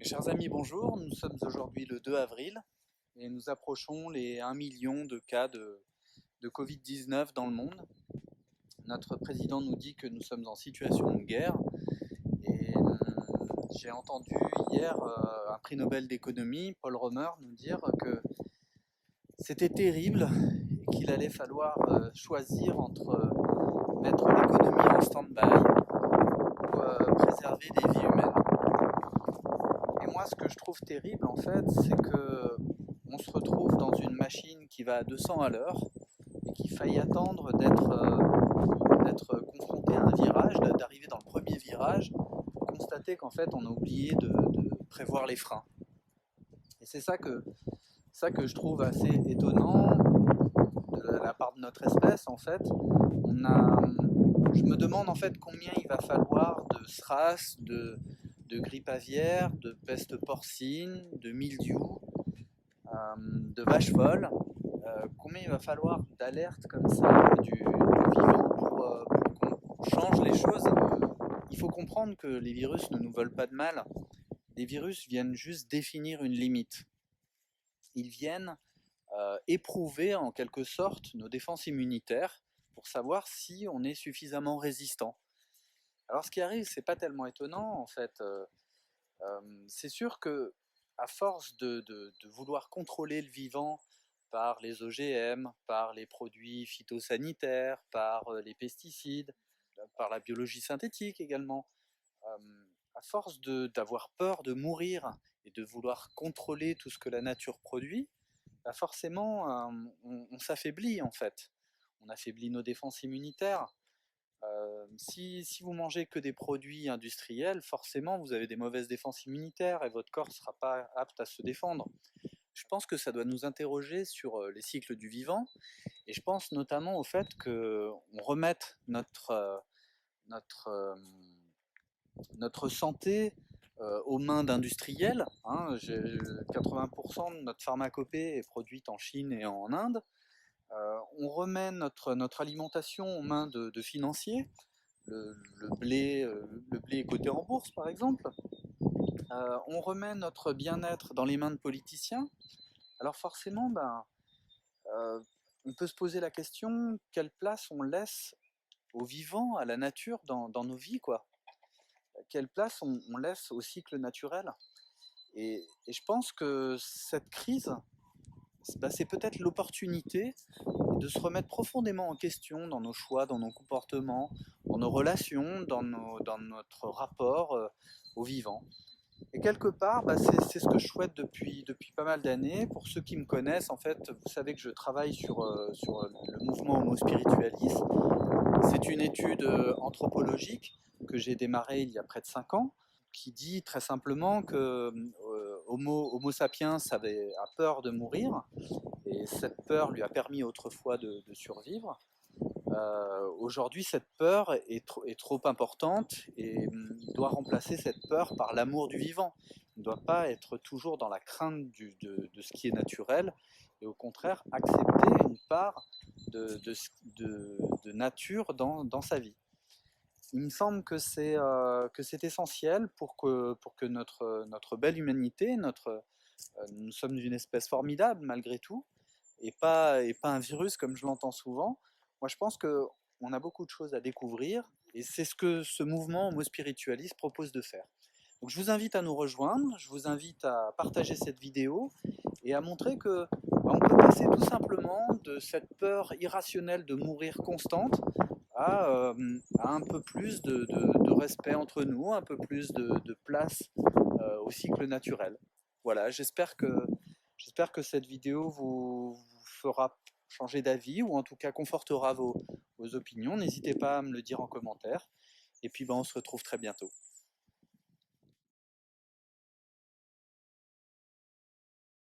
Mes chers amis, bonjour. Nous sommes aujourd'hui le 2 avril et nous approchons les 1 million de cas de Covid-19 dans le monde. Notre président nous dit que nous sommes en situation de guerre et j'ai entendu hier un prix Nobel d'économie, Paul Romer, nous dire que c'était terrible et qu'il allait falloir choisir entre mettre l'économie en stand-by ou préserver des vies humaines. Et moi, ce que je trouve terrible, en fait, c'est que on se retrouve dans une machine qui va à 200 à l'heure et qu'il faille attendre d'être confronté à un virage, d'arriver dans le premier virage, pour constater qu'en fait, on a oublié de prévoir les freins. Et c'est ça que je trouve assez étonnant de la part de notre espèce, en fait. Je me demande en fait combien il va falloir de SRAS, de grippe aviaire, de peste porcine, de mildiou, de vaches folles. Combien il va falloir d'alertes comme ça du vivant pour qu'on change les choses. Il faut comprendre que les virus ne nous veulent pas de mal. Les virus viennent juste définir une limite. Ils viennent éprouver en quelque sorte nos défenses immunitaires pour savoir si on est suffisamment résistant. Alors ce qui arrive, c'est pas tellement étonnant en fait. C'est sûr que à force de vouloir contrôler le vivant par les OGM, par les produits phytosanitaires, par les pesticides, par la biologie synthétique également, à force d'avoir peur de mourir et de vouloir contrôler tout ce que la nature produit, bah forcément on s'affaiblit en fait. On affaiblit nos défenses immunitaires. Si vous mangez que des produits industriels, forcément vous avez des mauvaises défenses immunitaires et votre corps ne sera pas apte à se défendre. Je pense que ça doit nous interroger sur les cycles du vivant et je pense notamment au fait qu'on remette notre, notre santé aux mains d'industriels. Hein. 80% de notre pharmacopée est produite en Chine et en Inde. On remet notre alimentation aux mains de financiers. Le blé est coté en bourse, par exemple. On remet notre bien-être dans les mains de politiciens. Alors forcément, euh, on peut se poser la question, quelle place on laisse au vivant, à la nature dans nos vies, quoi. Quelle place on laisse au cycle naturel. Et je pense que cette crise, c'est peut-être l'opportunité de se remettre profondément en question dans nos choix, dans nos comportements, dans nos relations, dans notre rapport au vivant. Et quelque part, c'est ce que je souhaite depuis pas mal d'années. Pour ceux qui me connaissent, en fait, vous savez que je travaille sur le mouvement Homo spiritualis. C'est une étude anthropologique que j'ai démarrée il y a près de 5 ans, qui dit très simplement que Homo sapiens a peur de mourir, et cette peur lui a permis autrefois de survivre. Aujourd'hui, cette peur est trop importante et il doit remplacer cette peur par l'amour du vivant. Il ne doit pas être toujours dans la crainte de ce qui est naturel et au contraire accepter une part de nature dans sa vie. Il me semble que c'est essentiel pour que notre belle humanité, nous sommes une espèce formidable malgré tout, et pas un virus comme je l'entends souvent. Moi, je pense qu'on a beaucoup de choses à découvrir et c'est ce que ce mouvement Homo Spiritualis propose de faire. Donc, je vous invite à nous rejoindre, je vous invite à partager cette vidéo et à montrer que on peut passer tout simplement de cette peur irrationnelle de mourir constante à un peu plus de respect entre nous, un peu plus de place au cycle naturel. Voilà, j'espère que cette vidéo vous fera changer d'avis ou en tout cas confortera vos opinions. N'hésitez pas à me le dire en commentaire. Et puis on se retrouve très bientôt.